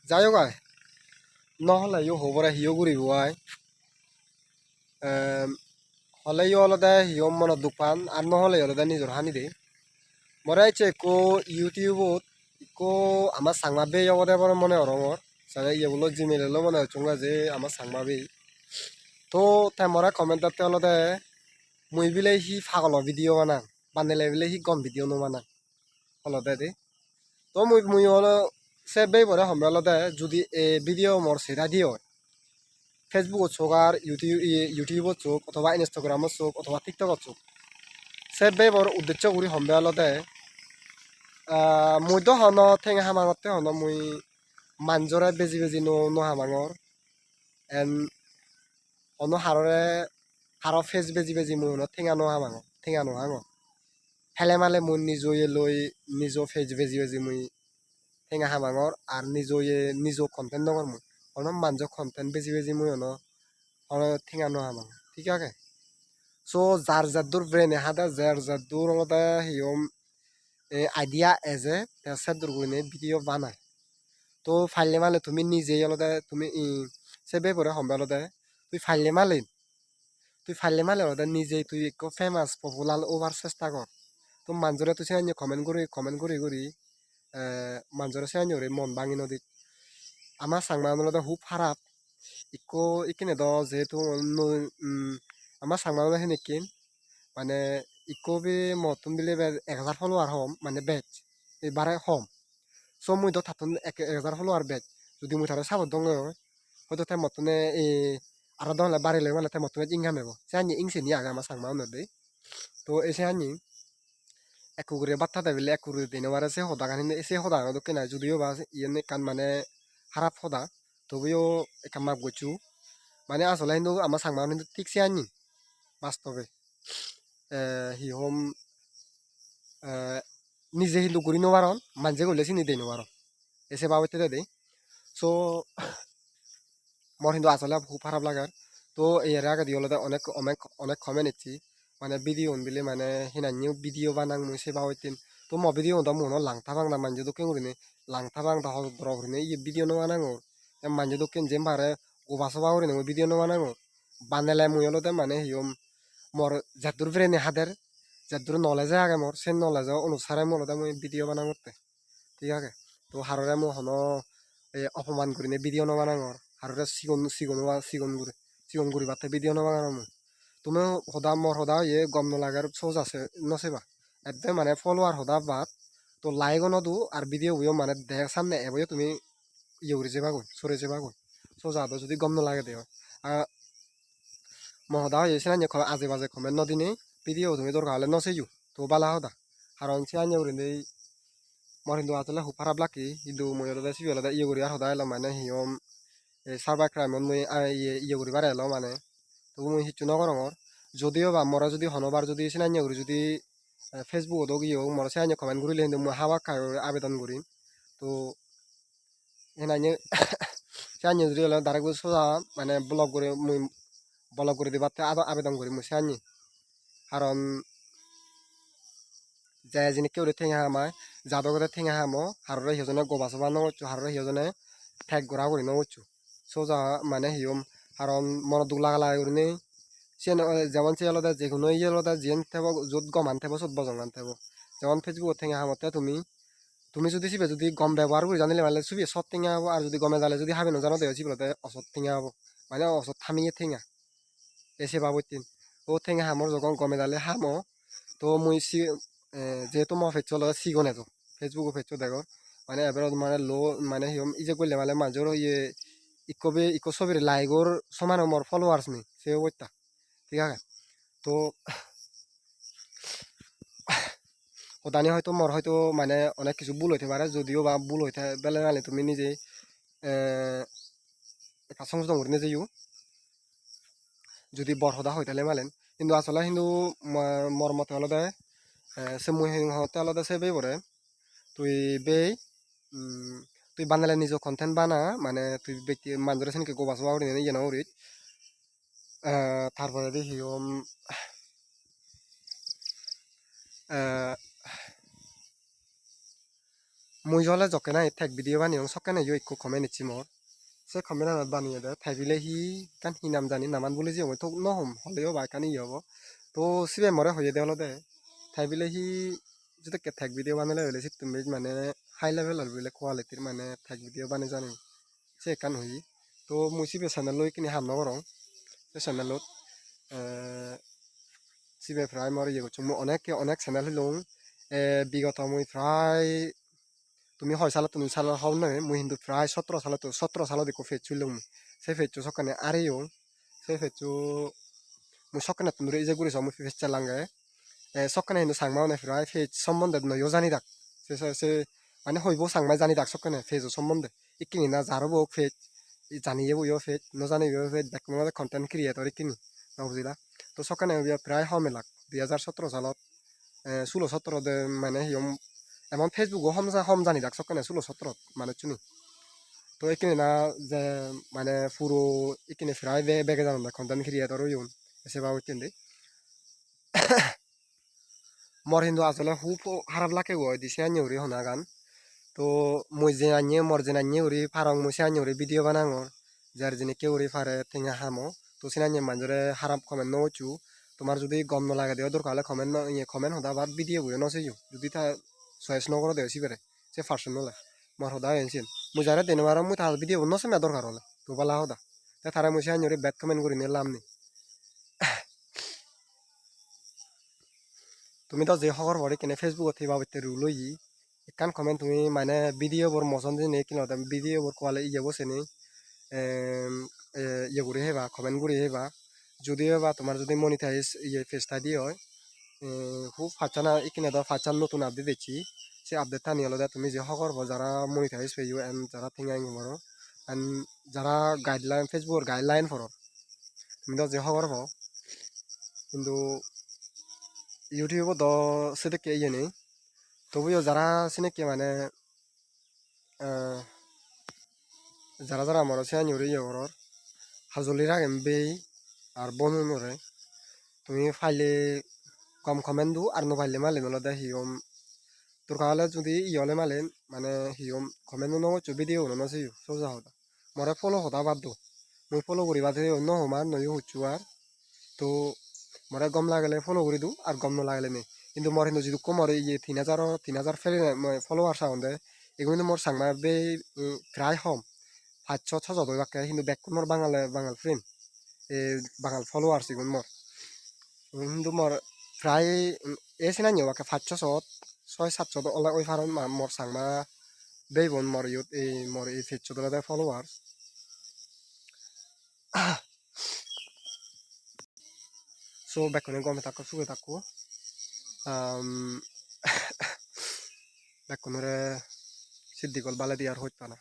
যাই হোক আয় নহ'লে ইও হ'বৰে সিও ঘূৰিব আয় হ'লে ইও অলপতে সিও মনত দুখ পান আৰু নহ'লে অলপতে নিজৰ হানি দে মরে আইছে একো ইউটিউবত ইকো আমার সাংমাবে ইয়বদে পরে মনে হরমর সারা ইয়েগুলো জিমেল এলো মনে হচ্ছুঙ্গা যে আমার সাংমাবে তো তাই মরা কমেন্টারতে হলদে মুই বিলে হি ফাগল ভিডিও বানাং বানাইলে বিলে হি গম ভিডিও নো বানাং হলদে দে তো মুই হলো সে বে পরে হমে হলদে যদি এ ভিডিও মোর সেটা দিও ফেসবুকত চোখ আর ইউটিউবত চোখ অথবা ইনস্টাগ্রামত চোখ অথবা টিকটকত চোখ সে বে বড় উদ্দেশ্য করি হমে হলদে মুই তো হন ঠেং হামাঙতে হন মুই মানজরে বেজি বেজি নো হামাঙর এন হন হার ফেজ বেজি বেজি মুই হন ঠেঙা নো হামাঙ ঠেঙা নো হাঙ হেলে মালে মুই নিজয়ে লই নিজ ফেজ বেজি বেজি মুই ঠেঙা হামাঙর আর নিজ কন্টেন্ট দঙর মুই হন মানজ কন্টেন্ট বেজি বেজি মুই হন ঠেঙা নো হামাঙ ঠিক আছে সো যার যাদুর ব্রেনে হাদা যার যাদুর হলদে হিয়ম আইডিয়া এজে সেদুর গুইনে ভিডিও বানায় তো ফাইলে মালে তুমি নিজেই আলাদা তুমি সে বেপরে হম্বে আলাদা তুই ফাইলে মালে আলাদা নিজেই তুই একটু ফেমাস পপুলার ওভার চেষ্টা কর তো মানজরে তুই সে কমেন্ট করি মানজরে সে আনি মন ভাঙি নদীত আমার সাংমান আলাদা খুব খারাপ ইকো ইকিনে দ যেহেতু আমার সাংমান হেনেকিন মানে ইকো বি মতন বিলে 1000 ফলোয়ার হম মানে বেচ এবারে হম so মুই তো থাতুন 1000 ফলোয়ার বেচ যদি মুই তারা সাবত দङ হয়তো তাই মতনে আরো দলে বাড়িলে মানে তাই মতনে ইনকাম হবো সে আনি ইংসে নি আগে আমার সাংমা দে তো এসে আনি একুগুরে বাত্তা দেবিলে একুগুরে দিনে বারে সে হদা গানি এসে হদা দকে না যদিও বা ইয়ে কান মানে খারাপ হদা তবেও একাম মাপ গছু মানে আসলে কিন্তু আমার সাংমা কিন্তু ঠিক সে আনি বাস্তবে হিহম নিজে হিন্দু করি নোবারন মানজে গলে চিনি দেই নোবারন এসে বাবাইতে দেই সো মোর কিন্তু আসলে খুব খারাপ লাগার তো এর আগে দিয়ে হলো অনেক অনেক অনেক কমেন্ট ইচ্ছি মানে ভিডিও বিলে মানে হিনানিও ভিডিও বানাং মুই সে বাবাইতেন তো ম ভিডিও দা মনো লাংতা বাংনা মানজে দকে উরিনে লাংতা বাংতা হল দ্রবরিনে ই ভিডিও নো বানাঙো মানজে দকে যেম বারে গোবাসো বাউরিনে ভিডিও নো বানাঙো বানালে মুই হলো মানে হিয়ম মোর জাদুর ব্রেনে হাদের যাদুর নলেজে আগে মোর সে নলেজে অনুসারে মোর মুই ভিডিও বানাং করতে ঠিক আছে তো হাররে মো হন অপমান করিনে ভিডিও ন বানাঙর হাররে সিগন গুড়ি বাতে ভিডিও ন বানাঙ মুই তুমি সদা গম নলাগার সোজ আছে নসেবা এতে মানে ফলোয়ার সদা বাদ তো লাইক নদু আর ভিডিও বইও মানে দেখ সামনে এবইও তুমি ইউরি যাবা গই সরে যাবা গই সোজা তো যদি গম নলাগে দেও মহদা হয়েছে না আজে বাজে কমেন্ট নদিনে ভিডিও তুমি দরকার হলে নসেইও তো বালা হদা কারণ সে আনি উরিনে মর কিন্তু আসলে খুব খারাপ লাগে কিন্তু মই হলে সিবি হলে ইয়ে করি আর সদায় এলো মানে হিয়ম সার্ভার ক্রাইমত মই ইয়ে করি বারে এলো মানে তো মই সিচু নগরঙর যদিও বা মরা যদি হনবার যদি সিনানি করি যদি ফেসবুকত গিয়েও মরা সিনানি কমেন্ট করিলে কিন্তু মই হাওয়া খাই আবেদন করি তো সিনানি সিনানি যদি হলে ডাইরেক্ট সোজা মানে ব্লক করে দিবাতে আবেদন করি মই সিনানি কারণ যায় যিনি কেউ ঠেঙে হামায় যাদগতে ঠেঙে হামো হাররে সিজনে গোবাসবা নগরছু হাররে সিজনে ঠেক গড়া করি নগরছু সোজা মানে হিয়ম কারণ মন দুখ লাগা লাগা করি নেই সে যেমন সে আলাদা যে কোনো ইয়ে আলাদা জিয়ান থাকবো য'ত গমান থাকবো চ'ত বজঙ্গান থাকবো যেমন ফেসবুকত ঠেঙে হামতে তুমি যদি চিবে যদি গম ব্যবহার করে জানিলে মানে চুবি সৎ ঠেঙে হবো আর যদি গমে জালে যদি হাবি নজানো দেয় চিবলতে অসৎ ঠেঙে হবো মানে অসৎ থামিয়ে ঠেঙা এসে বাবতিন ও ঠেঙে হামর যখন গমে জালে হামো তো মুই যেহেতু মই ফেচো লগে সিগনে তো ফেসবুকও ফেচো দেখো মানে এবার মানে লো মানে হিয়ম ইজে করলে মানে মাজর ইয়ে ইকো ছবির লাইগর সমান মোর ফলোয়ার্স নি সেও বইতা ঠিক আছে তো ওদানি হয়তো মোর হয়তো মানে অনেক কিছু ভুল হইতে পারে যদিও বা ভুল হইতে বেলে নালে তুমি নিজে একটা সংশোধন করে নিজে যদি বরহদা হইতালে মালেন কিন্তু আসলে কিন্তু মোর মতে হলো দেয় সে মুই হতে আলাদা সে বে পরে তুই বেই তুই বানালে নিজ কন্টেন্ট বানা মানে তুই ব্যক্তি মানুষের সেনকে গোবাস বাউরি ইয়ে না উরিত তারপরে দেখি মুই জলে জকে নাই ঠেক ভিডিও বানিয়ে সকে নাই একটু কমেন্ট ইচ্ছি মোর সে কমেন্ট আনাত বানিয়ে দে থাইবিলে কান হি নাম জানি নামান বলে যে তো নহম হলেও বাইকানি হব তো সিবে মরে হয়ে দেওয়াল দে থাইবিলে যদি ঠেক ভিডিও বানালে হলে তুমি মানে হাই লেভেল আর বলে কোয়ালিটির মানে ঠেক ভিডিও বানাই জানি সে কান হই তো মুই সিবে চ্যানেল লই কিনে হামনা করং সে চ্যানেলত সিবে প্রায় মরে ইয়ে করছো অনেক চ্যানেল হইলং বিগত মুই প্রায় তুমি হয় সালত তুমি সাল হও নয় মুই কিন্তু প্রায় 17 সালত দেখো ফেজ চুইলং সেই ফেজ সকানে আরেও সেই ফেজ মুই সকানে তুমি এই যে গুড়ি মুই ফেজ চালাঙ্গে সকানে কিন্তু সাংমা অনেক প্রায় ফেজ সম্বন্ধে নয় জানি রাখ সে মানে হইব সাংমাই জানি রাখ সকানে ফেজ সম্বন্ধে ইকিনি না যারবো ফেজ জানিয়ে বইও ফেজ নজানিব ফেজ দেখুন কন্টেন্ট ক্রিয়েটর ইকিনি না বুঝিলা তো সকানে প্রায় হমেলাক 2017 সালত 16-17 মানে হিয়ম এমন ফেসবুকও হম জানি রাখ সকানে 16-17 মানে চুনি তো এখানে না যে মানে পুরো এখানে প্রায় বেগে জানো না কন্টেন্ট ক্রিয়েটর ইউন এসে বা হইতেন মর হিন্দু আসলে খুব খারাপ লাগে ওই দিছে আনি উড়ি হনা গান তো মই যে আনি মর যে আনি উড়ি ফারং মুসে আনি উড়ি ভিডিও বানাঙর যার যিনি কেউ উড়ি ফারে ঠেঙা হামো তো সিনানি মানজরে খারাপ কমেন্ট নচু তোমার যদি গম নলাগে দেও দরকার হলে কমেন্ট কমেন্ট হদা বা ভিডিও বইও নসেইও যদি তা চয়েস নকর দেও সিবারে সে ফার্সন নলে মর হদা এনসিন মুই যারা দেনবার মুই তার ভিডিও নসে মে দরকার হলে তো বালা হদা তা তারা মুসে আনি উড়ি ব্যাড কমেন্ট করি নিলাম নি তুমি তো যে খবর পড়ে কিনে ফেসবুকত থিবা বইতে রুলই একান কমেন্ট তুমি মানে ভিডিও বর মজন দিনে কিনো ভিডিও বর কোয়ালে ইয়ে বসে নি ইয়ে করে হেবা কমেন্ট করে হেবা যদিও বা তোমার যদি মনিটাইজ ইয়ে ফেসটা দিয়ে হয় খুব ফাঁচানা এখানে ধর ফাঁচান নতুন আপডেট দিচ্ছি সে আপডেটটা নিয়ে আলাদা তুমি যে খবর যারা মনিটাইজ পেয়ে এন্ড যারা থিঙ্গাই মারো এন্ড যারা গাইডলাইন ফেসবুকের গাইডলাইন ফর তুমি তো যে খবর পাও কিন্তু ইউটিউবও দ সেদিকে ইয়ে নেই তবুও যারা সিনেকি মানে যারা যারা আমার সে আনি ইয়ে করর হাজলি রাখেন বেই আর বনুনরে তুমি ফাইলে কম কমেন্ট দু আর নফাইলে মালে নলা হিয়ম তোর কাহলে যদি ইয়লে মালে মানে হিয়ম কমেন্ট নচু ভিডিও নসি সোজা হতা মরে ফলো হতা বাদ দো মুই ফলো করি বাদে অন্য হমান নই হচ্ছু আর তো মরে গম লাগলে ফলো করে দু আর গম নলাগলে নেই কিন্তু মর কিন্তু যদি কমর ইয়ে 3,000 ফেলে ফলোয়ার সাউন্ডে এগুলো কিন্তু মোর সাংমা বে প্রায় হম 500-600 দই বাক্যে কিন্তু ব্যাক মোর বাঙাল ফ্রেন্ড এ বাঙাল ফলোয়ার্স এগুলো মোর কিন্তু মোর প্রায় এসে নাই বাক্যে 500-600-700 ওলা ওই ফারন মোর সাংমা বে বোন মোর ইউত এই মোর এই ফেচো দলা ফলোয়ার্স সো ব্যাকনে গমে থাকো সুখে থাকো ব্যাকনরে সিদ্ধিকল বালে দিয়ার হইতা না